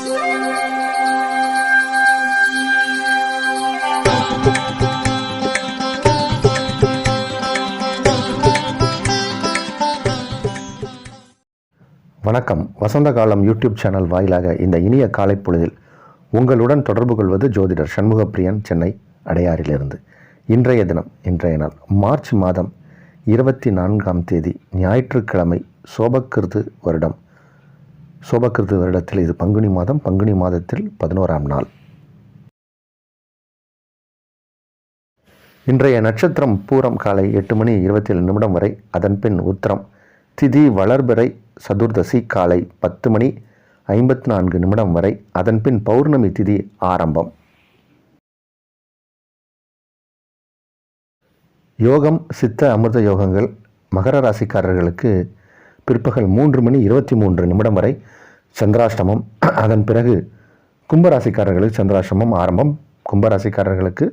வணக்கம். வசந்த காலம் YouTube channel வாயிலாக இந்த இனிய காலை பொழுதில் உங்களுடன் தொடர்பு கொள்வது ஜோதிடர் சண்முகப்பிரியன், சென்னை அடையாறிலிருந்து. இன்றைய நாள் மார்ச் மாதம் 24ஆம் தேதி ஞாயிற்றுக்கிழமை. சோபக்கிருது வருடத்தில் இது பங்குனி மாதம். பங்குனி மாதத்தில் 11ஆம் நாள். இன்றைய நட்சத்திரம் பூரம் காலை 8:27 வரை. அதன் பின் உத்திரம். திதி வளர்பிறை சதுர்தசி காலை 10:54 வரை. அதன் பின் பௌர்ணமி திதி ஆரம்பம். யோகம் சித்த அமிர்த யோகங்கள் மகர ராசிக்காரர்களுக்கு பிற்பகல் 3:23 வரை சந்திராஷ்டமம். அதன் பிறகு கும்பராசிக்காரர்களுக்கு சந்திராஷ்டமம் ஆரம்பம். கும்பராசிக்காரர்களுக்கு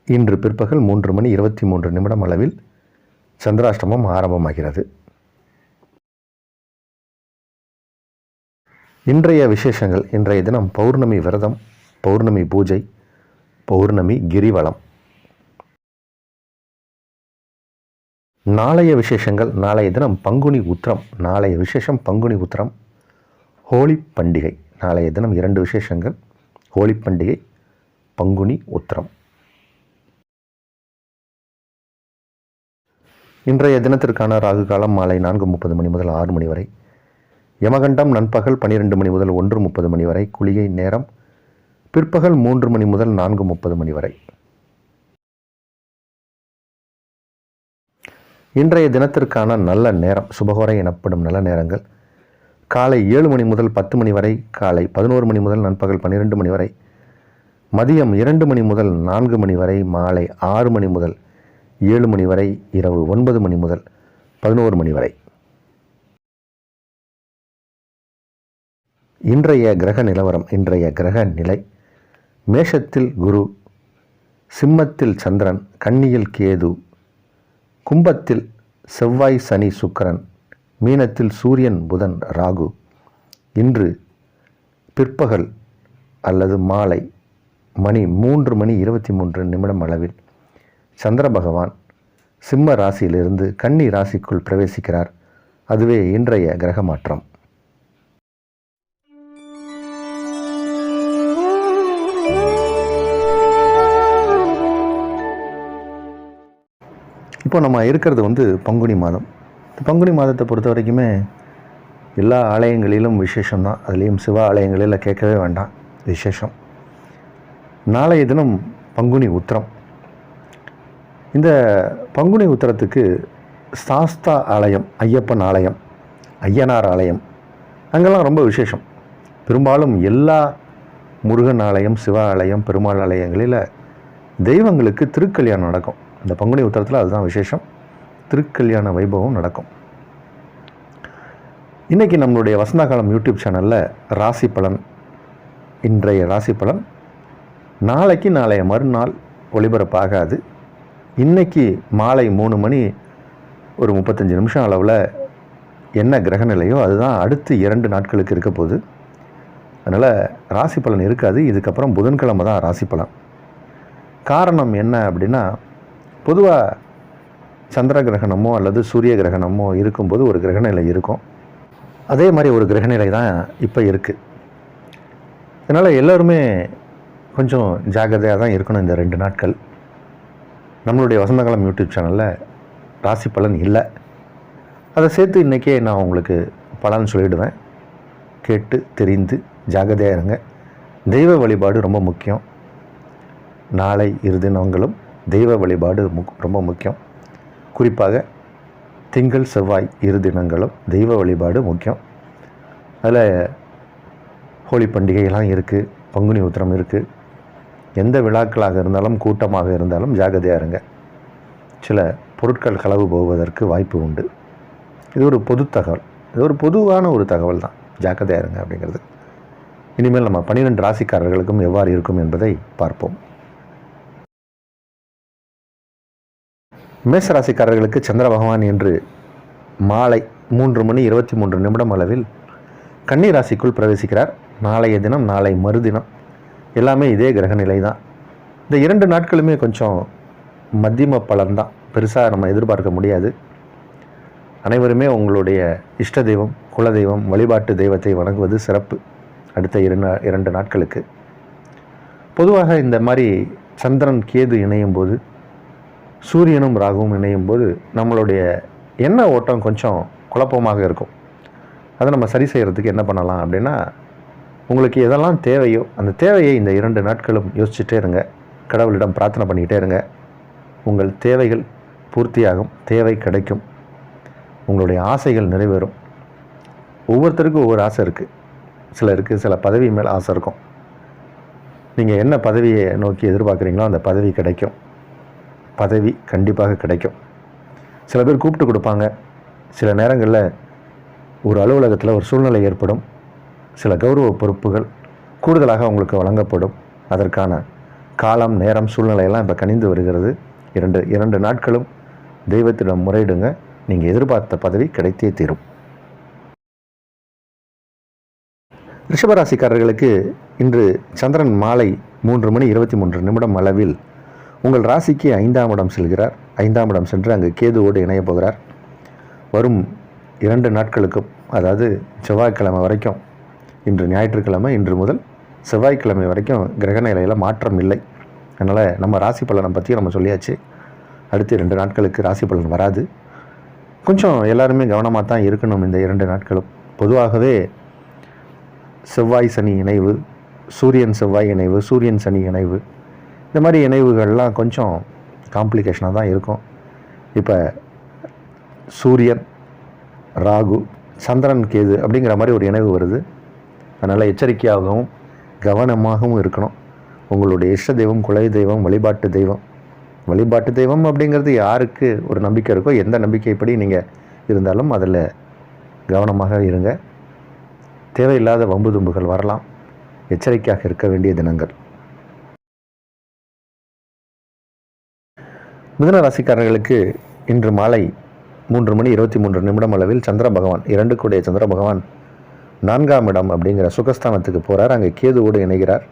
இன்று பிற்பகல் 3:23 அளவில் சந்திராஷ்டமம் ஆரம்பமாகிறது. இன்றைய விசேஷங்கள். இன்றைய தினம் பௌர்ணமி விரதம், பௌர்ணமி பூஜை, பௌர்ணமி கிரிவலம். நாளைய விசேஷங்கள். நாளைய தினம் பங்குனி உத்திரம். நாளைய விசேஷம் பங்குனி உத்திரம், ஹோலி பண்டிகை. நாளைய தினம் 2 விசேஷங்கள்: ஹோலி பண்டிகை, பங்குனி உத்திரம். இன்றைய தினத்திற்கான ராகு காலம் மாலை 4:30 முதல் 6 வரை. யமகண்டம் நண்பகல் 12 முதல் 1:30 வரை. குளிகை நேரம் பிற்பகல் 3 முதல் 4:30 வரை. இன்றைய தினத்திற்கான நல்ல நேரம், சுபகோரை எனப்படும் நல்ல நேரங்கள்: காலை 7 முதல் 10 வரை, காலை 11 முதல் நண்பகல் 12 வரை, மதியம் 2 முதல் 4 வரை, மாலை 6 முதல் 7 வரை, இரவு 9 முதல் 11 வரை. இன்றைய கிரக நிலவரம். இன்றைய கிரக நிலை: மேஷத்தில் குரு, சிம்மத்தில் சந்திரன், கன்னியில் கேது, கும்பத்தில் செவ்வாய் சனி சுக்கிரன், மீனத்தில் சூரியன் புதன் ராகு. இன்று பிற்பகல் அல்லது மாலை மணி 3:23 அளவில் சந்திர பகவான் சிம்ம ராசியிலிருந்து கன்னி ராசிக்குள் பிரவேசிக்கிறார். அதுவே இன்றைய கிரக மாற்றம். இப்போ நம்ம இருக்கிறது பங்குனி மாதம். பங்குனி மாதத்தை பொறுத்த வரைக்குமே எல்லா ஆலயங்களிலும் விசேஷம்தான். அதுலேயும் சிவ ஆலயங்களில் கேட்கவே வேண்டாம், விசேஷம். நாளைய தினம் பங்குனி உத்திரம். இந்த பங்குனி உத்திரத்துக்கு சாஸ்தா ஆலயம், ஐயப்பன் ஆலயம், ஐயனார் ஆலயம், அங்கெல்லாம் ரொம்ப விசேஷம். பெரும்பாலும் எல்லா முருகன் ஆலயம், சிவ ஆலயம், பெருமாள் ஆலயங்களில் தெய்வங்களுக்கு திருக்கல்யாணம் நடக்கும். இந்த பங்குனி உத்திரத்தில் அதுதான் விசேஷம். திருக்கல்யாண வைபவம் நடக்கும். இன்றைக்கி நம்மளுடைய வசந்தகாலம் யூடியூப் சேனலில் ராசி பலன், இன்றைய ராசி பலன் நாளைக்கு நாளைய மறுநாள் ஒளிபரப்பாகாது. இன்றைக்கி மாலை 3:35 அளவில் என்ன கிரகநிலையோ அதுதான் அடுத்து 2 நாட்களுக்கு இருக்க போகுது. அதனால் ராசி பலன் இருக்காது. இதுக்கப்புறம் புதன்கிழமை தான் ராசி பலன். காரணம் என்ன அப்படின்னா, பொதுவாக சந்திர கிரகணமோ அல்லது சூரிய கிரகணமோ இருக்கும்போது ஒரு கிரகநிலை இருக்கும். அதே மாதிரி ஒரு கிரகநிலை தான் இப்போ இருக்குது. அதனால் எல்லோருமே கொஞ்சம் ஜாக்கிரதையாக தான் இருக்கணும் இந்த 2 நாட்கள். நம்மளுடைய வசந்தகாலம் யூடியூப் சேனலில் ராசி பலன் இல்லை. அதை சேர்த்து இன்றைக்கே நான் உங்களுக்கு பலன் சொல்லிவிடுவேன். கேட்டு தெரிந்து ஜாக்கிரதையாக இருங்க. தெய்வ வழிபாடு ரொம்ப முக்கியம். நாளை இருதினங்களும் தெய்வ வழிபாடு ரொம்ப முக்கியம். குறிப்பாக திங்கள் செவ்வாய் இருதினங்களும் தெய்வ வழிபாடு முக்கியம். அதில் ஹோலி பண்டிகையெல்லாம் இருக்குது, பங்குனி உத்திரம் இருக்குது. எந்த விழாக்களாக இருந்தாலும் கூட்டமாக இருந்தாலும் ஜாக்கிரதையாக இருங்க. சில பொருட்கள் களவு போவதற்கு வாய்ப்பு உண்டு. இது ஒரு பொது தகவல், இது ஒரு பொதுவான ஒரு தகவல் தான். ஜாக்கிரதையாக இருங்க அப்படிங்கிறது. இனிமேல் நம்ம 12 ராசிக்காரர்களுக்கும் எவ்வாறு இருக்கும் என்பதை பார்ப்போம். மேச ராசிக்காரர்களுக்கு சந்திர பகவான் இன்று மாலை 3:23 அளவில் கன்னி ராசிக்குள் பிரவேசிக்கிறார். நாளைய தினம், நாளை மறுதினம் எல்லாமே இதே கிரக நிலை தான். இந்த 2 நாட்களுமே கொஞ்சம் மத்தியம பலன்தான், பெருசாக நம்ம எதிர்பார்க்க முடியாது. அனைவருமே உங்களுடைய இஷ்ட தெய்வம், குலதெய்வம், வழிபாட்டு தெய்வத்தை வணங்குவது சிறப்பு. அடுத்த 2 நாட்களுக்கு பொதுவாக இந்த மாதிரி சந்திரன் கேது இணையும் போது, சூரியனும் ராகுவும் இணையும் போது நம்மளுடைய எண்ண ஓட்டம் கொஞ்சம் குழப்பமாக இருக்கும். அதை நம்ம சரி செய்கிறதுக்கு என்ன பண்ணலாம் அப்படின்னா, உங்களுக்கு எதெல்லாம் தேவையோ அந்த தேவையை இந்த 2 நாட்களும் யோசிச்சுட்டே இருங்க. கடவுளிடம் பிரார்த்தனை பண்ணிக்கிட்டே இருங்க. உங்கள் தேவைகள் பூர்த்தியாகும், தேவை கிடைக்கும், உங்களுடைய ஆசைகள் நிறைவேறும். ஒவ்வொருத்தருக்கும் ஒவ்வொரு ஆசை இருக்குது. சிலருக்கு சில பதவி மேலே ஆசை இருக்கும். நீங்கள் என்ன பதவியை நோக்கி எதிர்பார்க்குறீங்களோ அந்த பதவி கிடைக்கும். பதவி கண்டிப்பாக கிடைக்கும். சில பேர் கூப்பிட்டு கொடுப்பாங்க. சில நேரங்களில் ஒரு அலுவலகத்தில் ஒரு சூழ்நிலை ஏற்படும். சில கௌரவ பொறுப்புகள் கூடுதலாக உங்களுக்கு வழங்கப்படும். அதற்கான காலம், நேரம், சூழ்நிலையெல்லாம் இப்போ கனிந்து வருகிறது. 2 நாட்களும் தெய்வத்திடம் முறையிடுங்க. நீங்கள் எதிர்பார்த்த பதவி கிடைத்தே தீரும். ரிஷபராசிக்காரர்களுக்கு இன்று சந்திரன் மாலை 3:23 அளவில் உங்கள் ராசிக்கு 5ஆம் இடம் செல்கிறார். 5ஆம் இடம் சென்று அங்கு கேதுவோடு இணையப் போகிறார். வரும் 2 நாட்களுக்கும், அதாவது செவ்வாய்க்கிழமை வரைக்கும், இன்று ஞாயிற்றுக்கிழமை, இன்று முதல் செவ்வாய்க்கிழமை வரைக்கும் கிரக நிலையில் மாற்றம் இல்லை. அதனால் நம்ம ராசி பலனை பற்றி நம்ம சொல்லியாச்சு. அடுத்த 2 நாட்களுக்கு ராசி பலன் வராது. கொஞ்சம் எல்லாருமே கவனமாக தான் இருக்கணும். இந்த 2 நாட்களும் பொதுவாகவே செவ்வாய் சனி இணைவு, சூரியன் செவ்வாய் இணைவு, சூரியன் சனி இணைவு, இந்த மாதிரி இணைவுகள்லாம் கொஞ்சம் காம்ப்ளிகேஷனாக தான் இருக்கும். இப்போ சூரியன் ராகு, சந்திரன் கேது அப்படிங்கிற மாதிரி ஒரு இணைவு வருது. அதனால் எச்சரிக்கையாகவும் கவனமாகவும் இருக்கணும். உங்களுடைய இஷ்ட தெய்வம், குல தெய்வம், வழிபாட்டு தெய்வம் அப்படிங்கிறது யாருக்கு ஒரு நம்பிக்கை இருக்கோ, எந்த நம்பிக்கைப்படி நீங்கள் இருந்தாலும் அதில் கவனமாக இருங்க. தேவையில்லாத வம்பு தும்புகள் வரலாம். எச்சரிக்கையாக இருக்க வேண்டிய தினங்கள். மிதுன ராசிக்காரர்களுக்கு இன்று மாலை 3:23 அளவில் சந்திர பகவான், 2 கூடிய சந்திர பகவான் 4ஆம் இடம் அப்படிங்கிற சுகஸ்தானத்துக்கு போகிறார். அங்கே கேதுவோடு இணைகிறார்.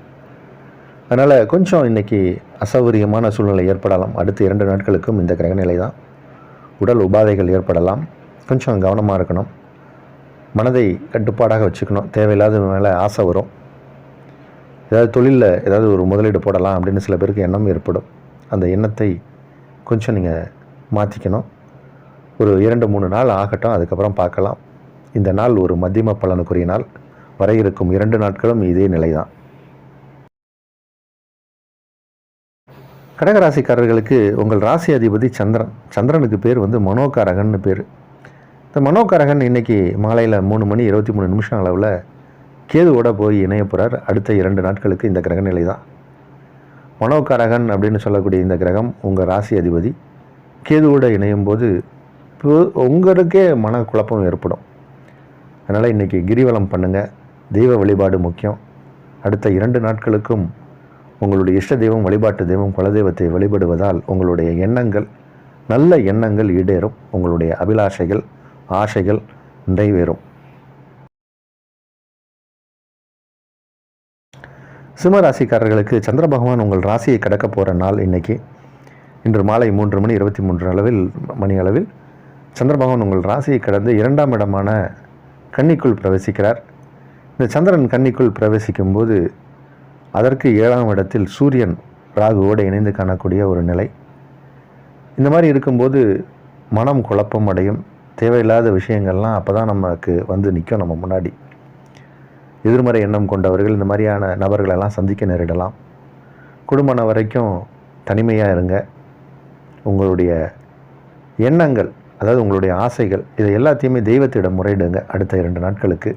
அதனால் கொஞ்சம் இன்றைக்கி அசௌகரியமான சூழ்நிலை ஏற்படலாம். அடுத்த 2 நாட்களுக்கும் இந்த கிரகநிலை தான். உடல் உபாதைகள் ஏற்படலாம். கொஞ்சம் கவனமாக இருக்கணும். மனதை கட்டுப்பாடாக வச்சுக்கணும். தேவையில்லாத மேலே ஆசை வரும். ஏதாவது தொழிலில் ஏதாவது ஒரு முதலீடு போடலாம் அப்படின்னு சில பேருக்கு எண்ணம் ஏற்படும். அந்த எண்ணத்தை கொஞ்சம் நீங்கள் மாற்றிக்கணும். ஒரு 2-3 நாள் ஆகட்டும், அதுக்கப்புறம் பார்க்கலாம். இந்த நாள் ஒரு மத்தியம பலனுக்குரிய நாள். வர இருக்கும் 2 நாட்களும் இதே நிலை தான். கடகராசிக்காரர்களுக்கு உங்கள் ராசி அதிபதி சந்திரன். சந்திரனுக்கு பேர் மனோகாரகன்னு பேர். இந்த மனோகாரகன் இன்றைக்கி மாலையில் 3:23 அளவில் கேதுவோட போய் இணைய போகிறார். அடுத்த 2 நாட்களுக்கு இந்த கிரகநிலை தான். மனோகாரகன் அப்படின்னு சொல்லக்கூடிய இந்த கிரகம் உங்கள் ராசி அதிபதி கேதுவோடு இணையும் போது உங்களுக்கே மன குழப்பம் ஏற்படும். அதனால் இன்றைக்கி கிரிவலம் பண்ணுங்கள். தெய்வ வழிபாடு முக்கியம். அடுத்த 2 நாட்களுக்கும் உங்களுடைய இஷ்ட தெய்வம், வழிபாட்டு தெய்வம், குலதெய்வத்தை வழிபடுவதால் உங்களுடைய எண்ணங்கள், நல்ல எண்ணங்கள் ஈடேறும். உங்களுடைய அபிலாஷைகள், ஆசைகள் நிறைவேறும். சிம்மராசிக்காரர்களுக்கு சந்திர பகவான் உங்கள் ராசியை கடக்க போகிற நாள் இன்னைக்கு. இன்று மாலை 3:23 அளவில் சந்திர பகவான் உங்கள் ராசியை கடந்து 2ஆம் இடமான கன்னிக்குள் பிரவேசிக்கிறார். இந்த சந்திரன் கன்னிக்குள் பிரவேசிக்கும் போது அதற்கு 7ஆம் இடத்தில் சூரியன் ராகுவோடு இணைந்து காணக்கூடிய ஒரு நிலை. இந்த மாதிரி இருக்கும்போது மனம் குழப்பம் அடையும். தேவையில்லாத விஷயங்கள்லாம் அப்போ தான் நமக்கு நிற்கும் நம்ம முன்னாடி. எதிர்மறை எண்ணம் கொண்டவர்கள், இந்த மாதிரியான நபர்களெல்லாம் சந்திக்க நேரிடலாம். குடும்பம் வரைக்கும் தனிமையாக இருங்க. உங்களுடைய எண்ணங்கள், அதாவது உங்களுடைய ஆசைகள், இதை எல்லாத்தையுமே தெய்வத்திடம் முறையிடுங்க. அடுத்த 2 நாட்களுக்கு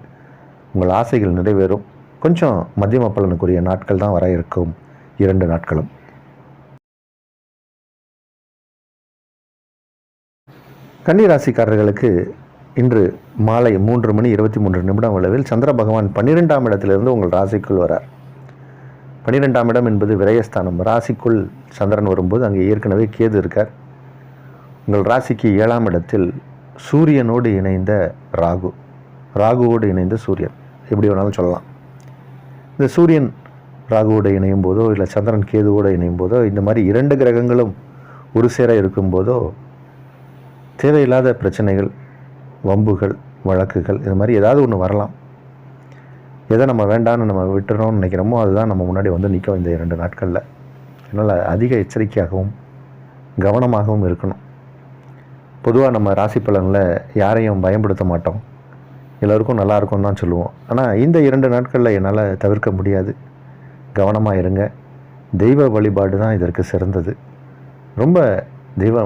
உங்கள் ஆசைகள் நிறைவேறும். கொஞ்சம் மத்தியம பலனுக்குரிய நாட்கள் தான் வர இருக்கும் 2 நாட்களும். கன்னிராசிக்காரர்களுக்கு இன்று மாலை 3:23 அளவில் சந்திர பகவான் 12ஆம் இடத்திலிருந்து உங்கள் ராசிக்குள் வரார். 12ஆம் இடம் என்பது விரயஸ்தானம். ராசிக்குள் சந்திரன் வரும்போது அங்கே ஏற்கனவே கேது இருக்கார். உங்கள் ராசிக்கு 7ஆம் இடத்தில் சூரியனோடு இணைந்த ராகுவோடு இணைந்த சூரியன். எப்படி வேணாலும் சொல்லலாம். இந்த சூரியன் ராகுவோடு இணையும் போதோ இல்லை சந்திரன் கேதுவோடு இணையும் போதோ இந்த மாதிரி 2 கிரகங்களும் ஒரு சேர இருக்கும்போதோ தேவையில்லாத பிரச்சனைகள், வம்புகள், வழக்குகள் இது மாதிரி ஏதாவது ஒன்று வரலாம். எதை நம்ம வேண்டான்னு நம்ம விட்டுறோம்னு நினைக்கிறோமோ அதுதான் நம்ம முன்னாடி வந்து நிற்கும் இந்த 2 நாட்களில். அதனால் அதிக எச்சரிக்கையாகவும் கவனமாகவும் இருக்கணும். பொதுவாக நம்ம ராசி பலனில் யாரையும் பயன்படுத்த மாட்டோம், எல்லோருக்கும் நல்லா இருக்கும்னு தான் சொல்லுவோம். ஆனால் இந்த 2 நாட்களில் என்னால் தவிர்க்க முடியாது. கவனமாக இருங்க. தெய்வ வழிபாடு தான் இதற்கு சிறந்தது. ரொம்ப தெய்வ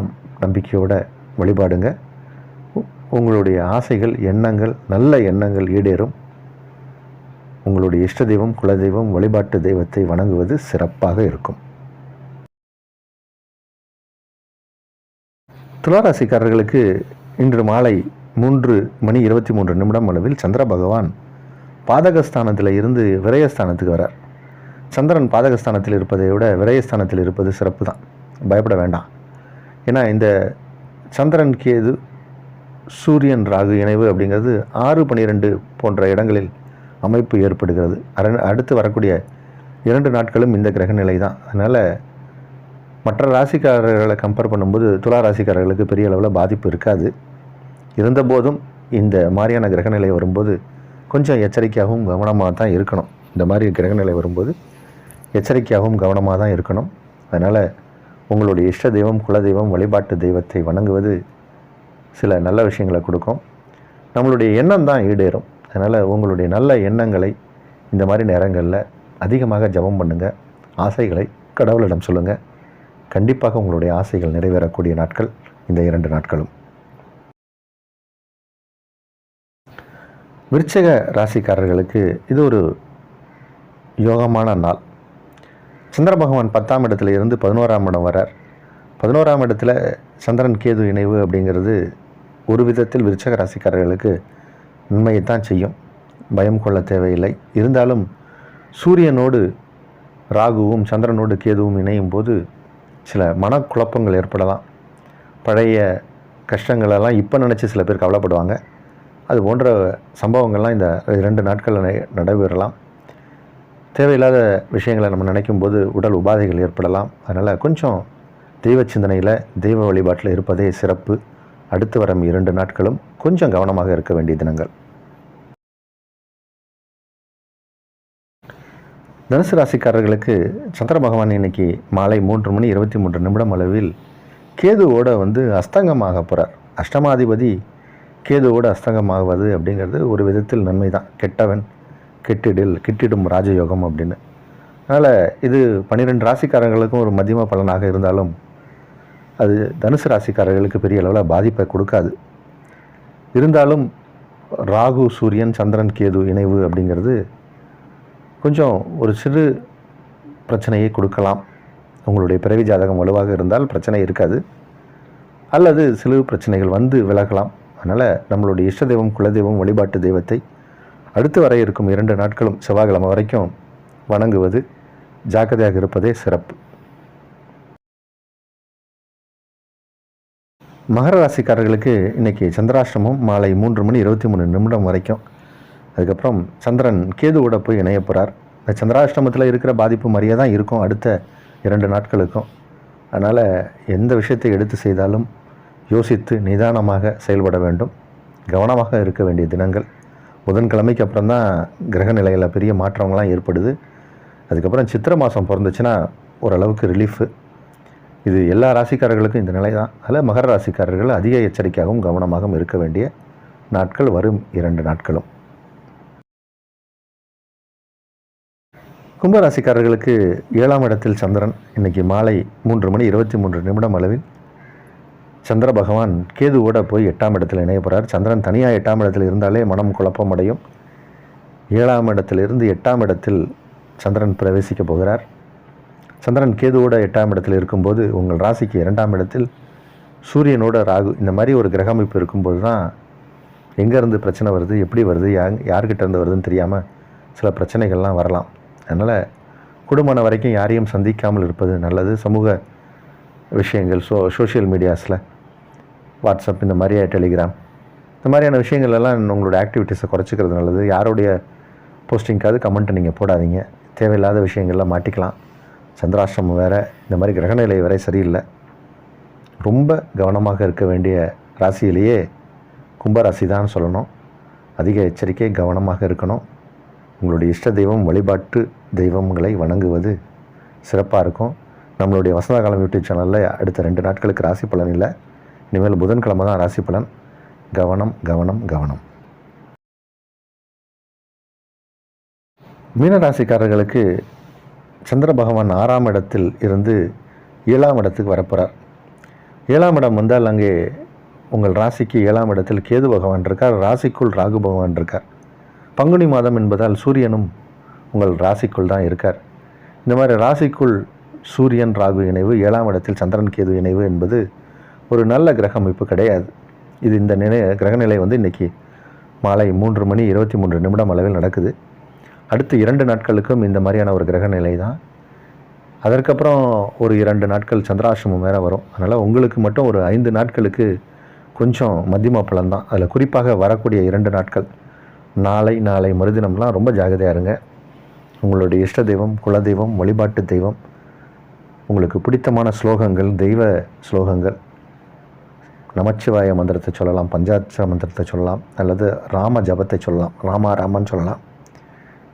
நம்பிக்கையோட வழிபாடுங்க. உங்களுடைய ஆசைகள், எண்ணங்கள், நல்ல எண்ணங்கள் ஈடேறும். உங்களுடைய இஷ்ட தெய்வம், குலதெய்வம், வழிபாட்டு தெய்வத்தை வணங்குவது சிறப்பாக இருக்கும். துளாராசிக்காரர்களுக்கு இன்று மாலை 3:23 அளவில் சந்திர பகவான் பாதகஸ்தானத்தில் இருந்து விரயஸ்தானத்துக்கு வரார். சந்திரன் பாதகஸ்தானத்தில் இருப்பதை விட விரயஸ்தானத்தில் இருப்பது சிறப்பு தான், பயப்பட வேண்டாம். ஏன்னா இந்த சந்திரன் கேது சூரியன் ராகு இணைவு அப்படிங்கிறது 6-12 போன்ற இடங்களில் அமைப்பு ஏற்படுகிறது. அடுத்து வரக்கூடிய 2 நாட்களும் இந்த கிரக நிலை தான். அதனால் மற்ற ராசிக்காரர்களை கம்பேர் பண்ணும்போது துலா ராசிக்காரர்களுக்கு பெரிய அளவில் பாதிப்பு இருக்காது. இருந்தபோதும் இந்த மாதிரியான கிரகநிலை வரும்போது கொஞ்சம் எச்சரிக்கையாகவும் கவனமாக தான் இருக்கணும். இந்த மாதிரி கிரகநிலை வரும்போது எச்சரிக்கையாகவும் கவனமாக தான் இருக்கணும். அதனால் உங்களுடைய இஷ்ட தெய்வம், குலதெய்வம், வழிபாட்டு தெய்வத்தை வணங்குவது சில நல்ல விஷயங்களை கொடுக்கும். நம்மளுடைய எண்ணம் தான் ஈடேறும். அதனால் உங்களுடைய நல்ல எண்ணங்களை இந்த மாதிரி நேரங்களில் அதிகமாக ஜபம் பண்ணுங்கள். ஆசைகளை கடவுளிடம் சொல்லுங்கள். கண்டிப்பாக உங்களுடைய ஆசைகள் நிறைவேறக்கூடிய நாட்கள் இந்த 2 நாட்களும். விருச்சிக ராசிக்காரர்களுக்கு இது ஒரு யோகமான நாள். சந்திர பகவான் 10ஆம் இடத்துல இருந்து 11ஆம் இடம் வரார். 11ஆம் இடத்துல சந்திரன் கேது இணைவு அப்படிங்கிறது ஒரு விதத்தில் விருச்சிக ராசிக்காரர்களுக்கு நன்மையைத்தான் செய்யும். பயம் கொள்ள தேவையில்லை. இருந்தாலும் சூரியனோடு ராகுவும் சந்திரனோடு கேதுவும் இணையும் போது சில மனக்குழப்பங்கள் ஏற்படலாம். பழைய கஷ்டங்களெல்லாம் இப்போ நினச்சி சில பேர் கவலைப்படுவாங்க. அது போன்ற சம்பவங்கள்லாம் இந்த 2 நாட்களில் நடைபெறலாம். தேவையில்லாத விஷயங்களை நம்ம நினைக்கும் போது உடல் உபாதைகள் ஏற்படலாம். அதனால் கொஞ்சம் தெய்வ சிந்தனையில், தெய்வ வழிபாட்டில் இருப்பதே சிறப்பு. அடுத்து வரும் 2 நாட்களும் கொஞ்சம் கவனமாக இருக்க வேண்டிய தினங்கள். தனுசு ராசிக்காரர்களுக்கு சந்திர பகவான் இன்னைக்கு மாலை 3:23 அளவில் கேதுவோடு அஸ்தங்கமாக போகிறார். அஷ்டமாதிபதி கேதுவோடு அஸ்தங்கமாகுவது அப்படிங்கிறது ஒரு விதத்தில் நன்மை தான். கெட்டவன் கிட்டிடும் ராஜயோகம் அப்படின்னு. அதனால் இது 12 ராசிக்காரர்களுக்கும் ஒரு மத்தியம பலனாக இருந்தாலும் அது தனுசு ராசிக்காரர்களுக்கு பெரிய அளவில் பாதிப்பை கொடுக்காது. இருந்தாலும் ராகு சூரியன் சந்திரன் கேது இணைவு அப்படிங்கிறது கொஞ்சம் ஒரு சிறு பிரச்சனையை கொடுக்கலாம். உங்களுடைய பிறவி ஜாதகம் வலுவாக இருந்தால் பிரச்சனை இருக்காது, அல்லது சிறு பிரச்சனைகள் விலகலாம். அதனால் நம்மளுடைய இஷ்ட தெய்வம், குலதெய்வம், வழிபாட்டு தெய்வத்தை அடுத்து வர இருக்கும் 2 நாட்களும் செவ்வாய்க்கிழமை வரைக்கும் வணங்குவது, ஜாக்கிரதையாக இருப்பதே சிறப்பு. மகர ராசிக்காரர்களுக்கு இன்றைக்கி சந்திராஷ்டமம் மாலை 3:23 வரைக்கும். அதுக்கப்புறம் சந்திரன் கேதுவோட போய் இணைய போகிறார். இந்த சந்திராஷ்டமத்தில் இருக்கிற பாதிப்பு மாதிரியே தான் இருக்கும் அடுத்த 2 நாட்களுக்கும். அதனால் எந்த விஷயத்தை எடுத்து செய்தாலும் யோசித்து நிதானமாக செயல்பட வேண்டும். கவனமாக இருக்க வேண்டிய தினங்கள். புதன்கிழமைக்கு அப்புறம் தான் கிரக நிலையில் பெரிய மாற்றங்கள்லாம் ஏற்படுது. அதுக்கப்புறம் சித்திரை மாதம் பிறந்துச்சுன்னா ஓரளவுக்கு ரிலீஃபு. இது எல்லா ராசிக்காரர்களுக்கும் இந்த நிலை தான். அதில் மகர ராசிக்காரர்கள் அதிக எச்சரிக்கையாகவும் கவனமாகவும் இருக்க வேண்டிய நாட்கள் வரும் 2 நாட்களும். கும்பராசிக்காரர்களுக்கு 7ஆம் இடத்தில் சந்திரன் இன்னைக்கு மாலை 3:23 அளவில் சந்திர பகவான் கேதுவோட போய் 8ஆம் இடத்தில் இணைய போகிறார். சந்திரன் தனியாக 8ஆம் இடத்தில் இருந்தாலே மனம் குழப்பமடையும். 7ஆம் இடத்திலிருந்து 8ஆம் இடத்தில் சந்திரன் பிரவேசிக்க போகிறார். சந்திரன் கேதுவோட 8ஆம் இடத்தில் இருக்கும்போது உங்கள் ராசிக்கு 2ஆம் இடத்தில் சூரியனோட ராகு இந்த மாதிரி ஒரு கிரக அமைப்பு இருக்கும்போது தான் எங்கேருந்து பிரச்சனை வருது, எப்படி வருது, யார்கிட்ட இருந்து வருதுன்னு தெரியாமல் சில பிரச்சனைகள்லாம் வரலாம். அதனால் குடும்பம் வரைக்கும் யாரையும் சந்திக்காமல் இருப்பது நல்லது. சமூக விஷயங்கள், சோஷியல் மீடியாஸில் வாட்ஸ்அப், இந்த மாதிரியே டெலிகிராம், இந்த மாதிரியான விஷயங்கள்லாம் உங்களோட ஆக்டிவிட்டீஸை குறைச்சிக்கிறது நல்லது. யாருடைய போஸ்டிங்காவது கமெண்ட்டை நீங்கள் போடாதீங்க. தேவையில்லாத விஷயங்கள்லாம் மாட்டிக்கலாம். சந்திராஷ்டிரமம் வேறு, இந்த மாதிரி கிரகநிலை வேற சரியில்லை. ரொம்ப கவனமாக இருக்க வேண்டிய ராசியிலேயே கும்பராசி தான் சொல்லணும். அதிக எச்சரிக்கை, கவனமாக இருக்கணும். உங்களுடைய இஷ்ட தெய்வம், வழிபாட்டு தெய்வங்களை வணங்குவது சிறப்பாக இருக்கும். நம்மளுடைய வசந்தகாலம் யூடியூப் சேனலில் அடுத்த 2 நாட்களுக்கு ராசி பலன் இல்லை. இனிமேல் புதன்கிழமை தான் ராசி பலன். கவனம் கவனம் கவனம். மீனராசிக்காரர்களுக்கு சந்திர பகவான் 6ஆம் இடத்தில் இருந்து 7ஆம் இடத்துக்கு வரப்போகிறார். 7ஆம் இடம் வந்தால் அங்கே உங்கள் ராசிக்கு 7ஆம் இடத்தில் கேது பகவான் இருக்கார். ராசிக்குள் ராகு பகவான் இருக்கார். பங்குனி மாதம் என்பதால் சூரியனும் உங்கள் ராசிக்குள் தான் இருக்கார். இந்த மாதிரி ராசிக்குள் சூரியன் ராகு இணைவு, 7ஆம் இடத்தில் சந்திரன் கேது இணைவு என்பது ஒரு நல்ல கிரக அமைப்பு கிடையாது. இது இந்த கிரகநிலை இன்றைக்கி மாலை 3:23 அளவில் நடக்குது. அடுத்து 2 நாட்களுக்கும் இந்த மாதிரியான ஒரு கிரகநிலை தான். அதற்கப்புறம் ஒரு 2 நாட்கள் சந்திராஷ்டிரமம் வேறு வரும். அதனால் உங்களுக்கு மட்டும் ஒரு 5 நாட்களுக்கு கொஞ்சம் மத்தியம பலன் தான். அதில் குறிப்பாக வரக்கூடிய 2 நாட்கள், நாளை மறுதினம்லாம் ரொம்ப ஜாகிரதையாக இருங்க. உங்களுடைய இஷ்ட தெய்வம், குலதெய்வம், வழிபாட்டு தெய்வம், உங்களுக்கு பிடித்தமான ஸ்லோகங்கள், தெய்வ ஸ்லோகங்கள், நமச்சிவாய மந்திரத்தை சொல்லலாம், பஞ்சாட்சர மந்திரத்தை சொல்லலாம், அல்லது ராம ஜபத்தை சொல்லலாம், ராமன் சொல்லலாம்.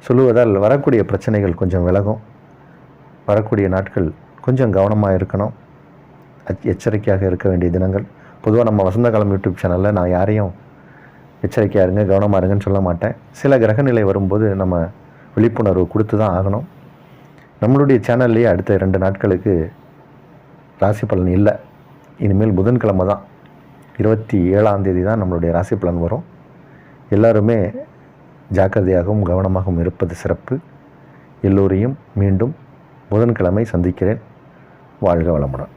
சொல்லுவதால் வரக்கூடிய பிரச்சனைகள் கொஞ்சம் விலகும். வரக்கூடிய நாட்கள் கொஞ்சம் கவனமாக இருக்கணும், எச்சரிக்கையாக இருக்க வேண்டிய தினங்கள். பொதுவாக நம்ம வசந்தகாலம் யூடியூப் சேனலில் நான் யாரையும் எச்சரிக்கையாக இருங்க, கவனமாக இருங்கன்னு சொல்ல மாட்டேன். சில கிரகநிலை வரும்போது நம்ம விழிப்புணர்வு கொடுத்து தான் ஆகணும். நம்மளுடைய சேனல்லையே அடுத்த 2 நாட்களுக்கு ராசி பலன் இல்லை. இனிமேல் புதன்கிழமை தான் 27ஆம் தேதி தான் நம்மளுடைய ராசி பலன் வரும். எல்லாருமே ஜாக்கிரதையாகவும் கவனமாகவும் இருப்பது சிறப்பு. எல்லோரையும் மீண்டும் புதன்கிழமை சந்திக்கிறேன். வாழ்க வளமுடன்.